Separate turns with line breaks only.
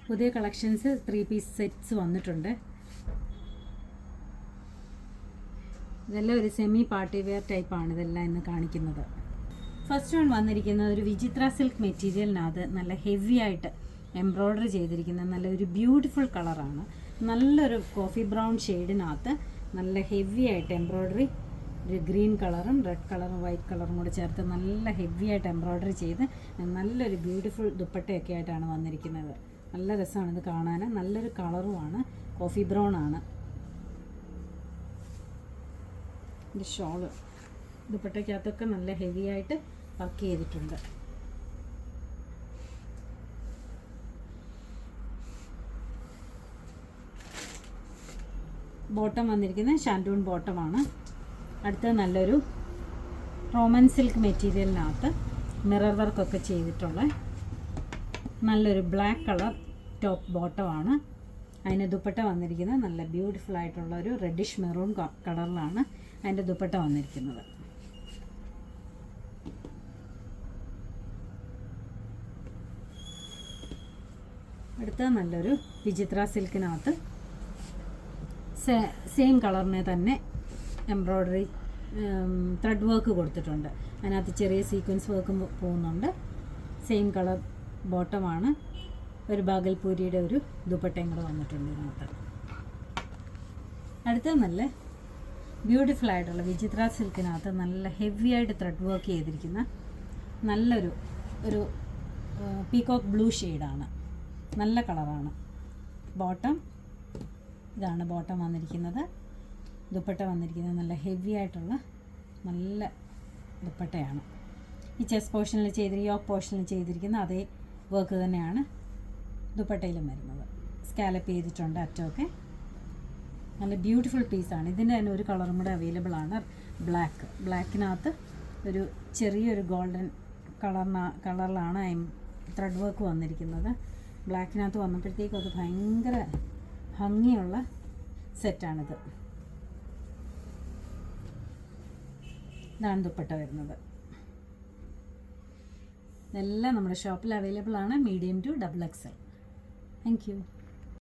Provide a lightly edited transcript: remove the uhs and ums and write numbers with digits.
പുതിയ collections 3 piece sets വന്നിട്ടുണ്ട്. ഇതെല്ലാം ഒരു സെമി പാർട്ടി വെയർ ടൈപ്പാണ് ഇതെല്ലാം ഇന്ന് കാണിക്കുന്നത്. ഫസ്റ്റ് വൺ വന്നിരിക്കുന്നത് ഒരു വിചിത്ര സിൽക്ക് മെറ്റീരിയലിനകത്ത് നല്ല ഹെവി ആയിട്ട് എംബ്രോയ്ഡറി ചെയ്തിരിക്കുന്ന നല്ലൊരു ബ്യൂട്ടിഫുൾ കളറാണ്. നല്ലൊരു കോഫി ബ്രൗൺ ഷെയ്ഡിനകത്ത് നല്ല ഹെവി ആയിട്ട് എംബ്രോയ്ഡറി, ഒരു ഗ്രീൻ കളറും റെഡ് കളറും വൈറ്റ് കളറും കൂടെ ചേർത്ത് നല്ല ഹെവി ആയിട്ട് എംബ്രോയ്ഡറി ചെയ്ത് നല്ലൊരു ബ്യൂട്ടിഫുൾ ദുപ്പട്ടയൊക്കെ ആയിട്ടാണ് വന്നിരിക്കുന്നത്. നല്ല രസമാണ് ഇത് കാണാൻ. നല്ലൊരു കളറുമാണ്, കോഫി ബ്രൗൺ ആണ്. ഇത് ഷോള് ദുപ്പട്ടയ്ക്കകത്തൊക്കെ നല്ല ഹെവി ആയിട്ട് വർക്ക് ചെയ്തിട്ടുണ്ട്. ബോട്ടം വന്നിരിക്കുന്നത് ഷാൻഡൂൺ ബോട്ടമാണ്. അടുത്തത് നല്ലൊരു റോമൻ സിൽക്ക് മെറ്റീരിയലിനകത്ത് മിറർ വർക്കൊക്കെ ചെയ്തിട്ടുള്ള നല്ലൊരു ബ്ലാക്ക് കളർ ടോപ്പ് ബോട്ടമാണ്. അതിന് ദുപ്പട്ട വന്നിരിക്കുന്നത് നല്ല ബ്യൂട്ടിഫുൾ ആയിട്ടുള്ള ഒരു റെഡിഷ് മെറൂൺ കളറിലാണ് അതിൻ്റെ ദുപ്പട്ട വന്നിരിക്കുന്നത്. അടുത്ത നല്ലൊരു വിചിത്ര സിൽക്കിനകത്ത് സെയിം കളറിനെ തന്നെ എംബ്രോയ്ഡറി ത്രെഡ് വർക്ക് കൊടുത്തിട്ടുണ്ട്. അതിനകത്ത് ചെറിയ സീക്വൻസ് വർക്കും പോകുന്നുണ്ട്. സെയിം കളർ ബോട്ടമാണ്. ഒരു ബാഗൽപൂരിയുടെ ഒരു ദുപ്പട്ടയും കൂടെ വന്നിട്ടുണ്ട് ഇതിനകത്ത്. അടുത്തത് നല്ല ബ്യൂട്ടിഫുൾ ആയിട്ടുള്ള വിചിത്ര സിൽക്കിനകത്ത് നല്ല ഹെവി ആയിട്ട് ത്രെഡ് വർക്ക് ചെയ്തിരിക്കുന്ന നല്ലൊരു പീകോക്ക് ബ്ലൂ ഷെയ്ഡാണ്. നല്ല കളറാണ്. ബോട്ടം ഇതാണ് ബോട്ടം വന്നിരിക്കുന്നത്. ദുപ്പട്ട വന്നിരിക്കുന്നത് നല്ല ഹെവി ആയിട്ടുള്ള നല്ല ദുപ്പട്ടയാണ്. ഈ ചെസ്റ്റ് പോർഷനിൽ യോക്ക് പോർഷനിൽ ചെയ്തിരിക്കുന്ന അതേ വർക്ക് തന്നെയാണ് ദുപ്പട്ടയിലും വരുന്നത്. സ്കാലപ്പ് ചെയ്തിട്ടുണ്ട് അറ്റമൊക്കെ. നല്ല ബ്യൂട്ടിഫുൾ പീസാണ്. ഇതിൻ്റെ തന്നെ ഒരു കളറും കൂടെ അവൈലബിൾ ആണ്, ബ്ലാക്കിനകത്ത് ഒരു ചെറിയൊരു ഗോൾഡൻ കളറിലാണ് ത്രെഡ് വർക്ക് വന്നിരിക്കുന്നത്. ബ്ലാക്കിനകത്ത് വന്നപ്പോഴത്തേക്കും അത് ഭയങ്കര ഭംഗിയുള്ള സെറ്റാണിത്. ഇതാണ് ദുപ്പട്ട വരുന്നത്. ഇതെല്ലാം നമ്മുടെ ഷോപ്പിൽ അവൈലബിൾ ആണ്, medium to XXL. Thank U.